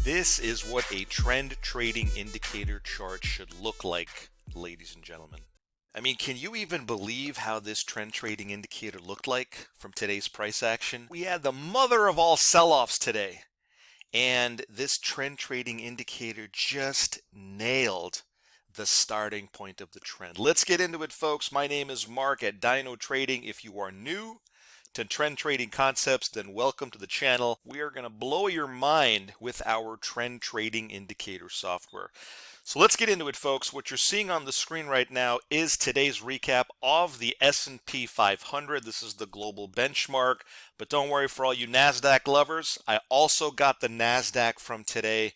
This is what a trend trading indicator chart should look like, ladies and gentlemen. I mean, can you even believe how this trend trading indicator looked like from today's price action? We had the mother of all sell-offs today, and this trend trading indicator just nailed the starting point of the trend. Let's get into it, folks. My name is Mark at Dino Trading. If you are new to trend trading concepts, then welcome to the channel. We are going to blow your mind with our trend trading indicator software. So let's get into it, folks. What you're seeing on the screen right now is today's recap of the S&P 500. This is the global benchmark, but don't worry, for all you NASDAQ lovers, I also got the NASDAQ from today.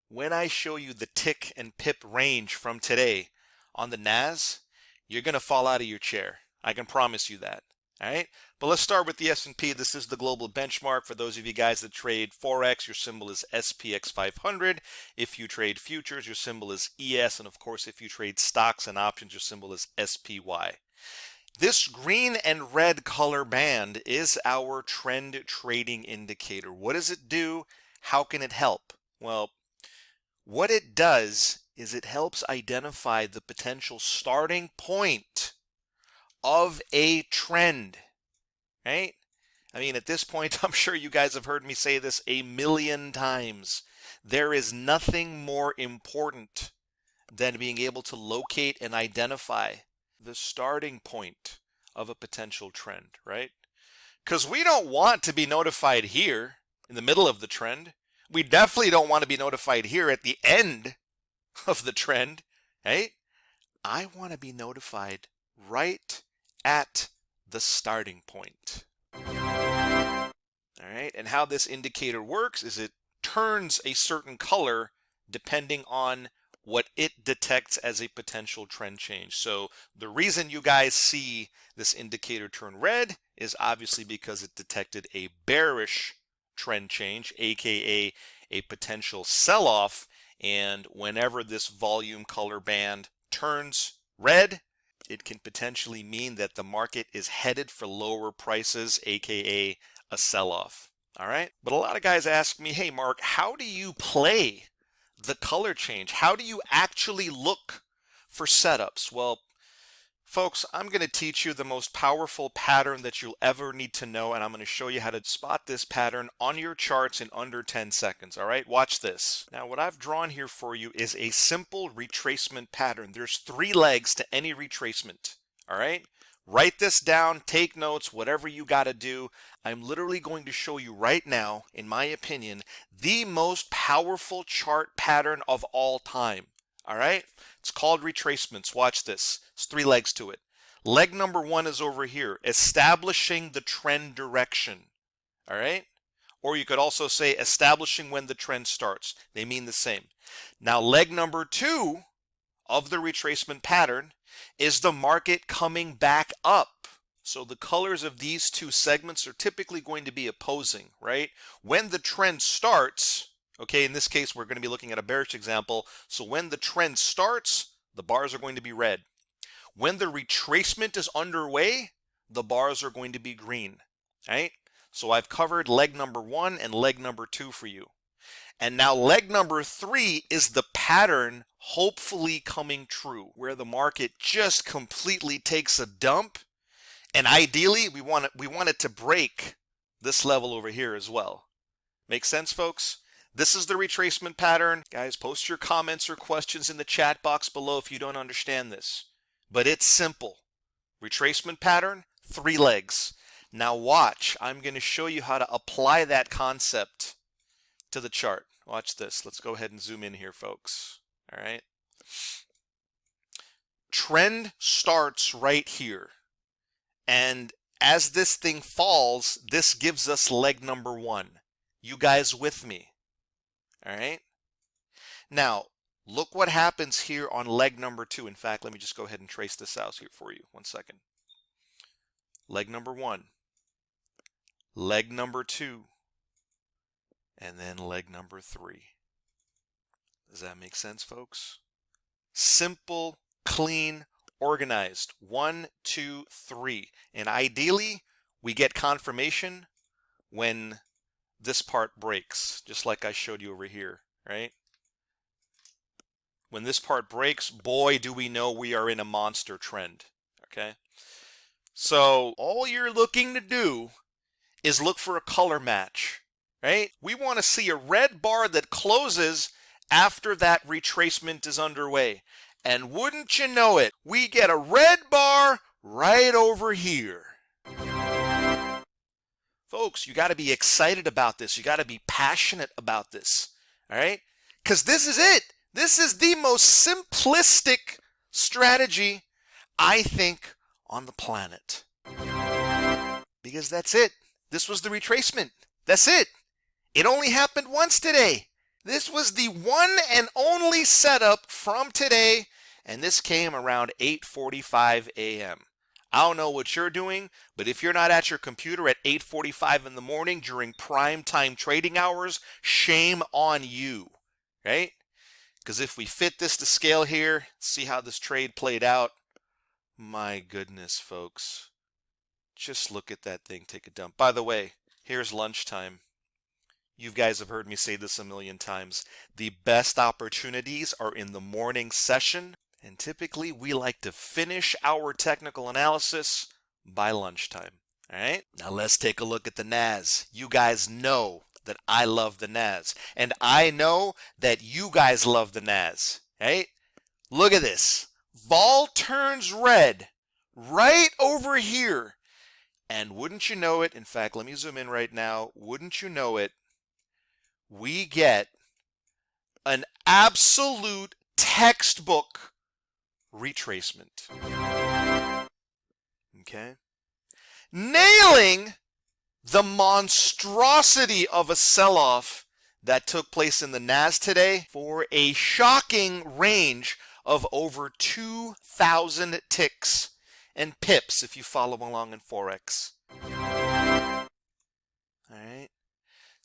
When I show you the tick and pip range from today on the NAS, you're going to fall out of your chair. I can promise you that. All right, but let's start with the S&P. This is the global benchmark. For those of you guys that trade Forex, your symbol is SPX 500. If you trade futures, your symbol is ES. And of course, if you trade stocks and options, your symbol is SPY. This green and red color band is our trend trading indicator. What does it do? How can it help? Well, what it does is it helps identify the potential starting point of a trend, right? I mean, at this point, I'm sure you guys have heard me say this a million times. There is nothing more important than being able to locate and identify the starting point of a potential trend, right? Because we don't want to be notified here in the middle of the trend. We definitely don't want to be notified here at the end of the trend, right? I want to be notified right at the starting point. All right, and how this indicator works is it turns a certain color depending on what it detects as a potential trend change. So the reason you guys see this indicator turn red is obviously because it detected a bearish trend change, aka a potential sell-off, and whenever this volume color band turns red, it can potentially mean that the market is headed for lower prices, aka a sell-off. All right, but a lot of guys ask me, hey Mark, how do you play the color change? How do you actually look for setups? Well, folks, I'm going to teach you the most powerful pattern that you'll ever need to know, and I'm going to show you how to spot this pattern on your charts in under 10 seconds. All right, watch this. Now, what I've drawn here for you is a simple retracement pattern. There's 3 legs to any retracement. All right, write this down, take notes, whatever you got to do. I'm literally going to show you right now, in my opinion, the most powerful chart pattern of all time. All right, it's called retracements. Watch this. There's 3 legs to it. Leg number 1 is over here, establishing the trend direction. All right, or you could also say establishing when the trend starts. They mean the same. Now, leg number 2 of the retracement pattern is the market coming back up. So the colors of these 2 segments are typically going to be opposing, right? When the trend starts, okay, in this case, we're going to be looking at a bearish example. So when the trend starts, the bars are going to be red. When the retracement is underway, the bars are going to be green, right? So I've covered leg number 1 and leg number 2 for you. And now leg number 3 is the pattern hopefully coming true, where the market just completely takes a dump. And ideally, we want it to break this level over here as well. Make sense, folks? This is the retracement pattern. Guys, post your comments or questions in the chat box below if you don't understand this. But it's simple. Retracement pattern, 3 legs. Now watch. I'm going to show you how to apply that concept to the chart. Watch this. Let's go ahead and zoom in here, folks. All right. Trend starts right here. And as this thing falls, this gives us leg number 1. You guys with me? All right. Now, look what happens here on leg number 2. In fact, let me just go ahead and trace this out here for you. 1 second. Leg number 1. Leg number 2. And then leg number 3. Does that make sense, folks? Simple, clean, organized. 1, 2, 3. And ideally, we get confirmation when this part breaks, just like I showed you over here, right? When this part breaks, boy, do we know we are in a monster trend, okay? So all you're looking to do is look for a color match, right? We want to see a red bar that closes after that retracement is underway. And wouldn't you know it, we get a red bar right over here. Folks, you got to be excited about this. You got to be passionate about this, all right? Because this is it. This is the most simplistic strategy, I think, on the planet. Because that's it. This was the retracement. That's it. It only happened once today. This was the one and only setup from today, and this came around 8:45 a.m. I don't know what you're doing, but if you're not at your computer at 8:45 in the morning during prime time trading hours, shame on you, right? Because if we fit this to scale here, see how this trade played out. My goodness, folks. Just look at that thing take a dump. By the way, here's lunchtime. You guys have heard me say this a million times. The best opportunities are in the morning session, and typically we like to finish our technical analysis by lunchtime. All right? Now let's take a look at the NAS. You guys know that I love the NAS, and I know that you guys love the NAS. Right? Look at this. Vol turns red right over here. And wouldn't you know it, in fact, let me zoom in right now. Wouldn't you know it, we get an absolute textbook retracement. Okay? Nailing the monstrosity of a sell-off that took place in the NAS today for a shocking range of over 2,000 ticks and pips if you follow along in Forex. All right?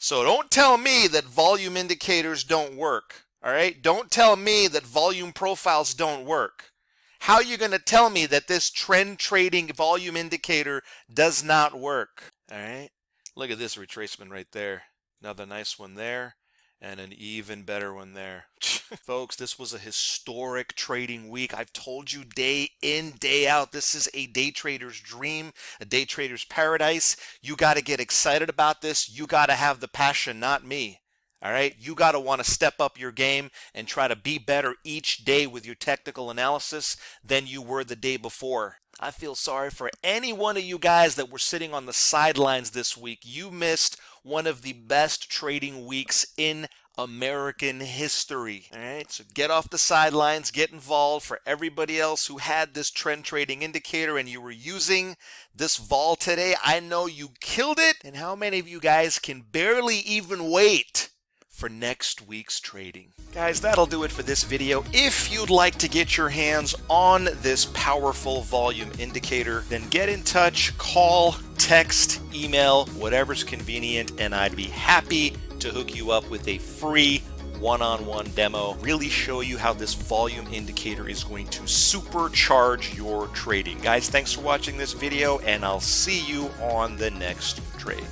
So don't tell me that volume indicators don't work. All right? Don't tell me that volume profiles don't work. How are you going to tell me that this trend trading volume indicator does not work? All right? Look at this retracement right there. Another nice one there. And an even better one there. Folks, this was a historic trading week. I've told you day in, day out, this is a day trader's dream, a day trader's paradise. You got to get excited about this. You got to have the passion, not me. All right? You got to want to step up your game and try to be better each day with your technical analysis than you were the day before. I feel sorry for any one of you guys that were sitting on the sidelines this week. You missed one of the best trading weeks in American history. All right, so get off the sidelines, get involved. For everybody else who had this trend trading indicator and you were using this vol today, I know you killed it. And how many of you guys can barely even wait for next week's trading? Guys, that'll do it for this video. If you'd like to get your hands on this powerful volume indicator, then get in touch, call, text, email, whatever's convenient, and I'd be happy to hook you up with a free one-on-one demo, really show you how this volume indicator is going to supercharge your trading. Guys, thanks for watching this video, and I'll see you on the next trade.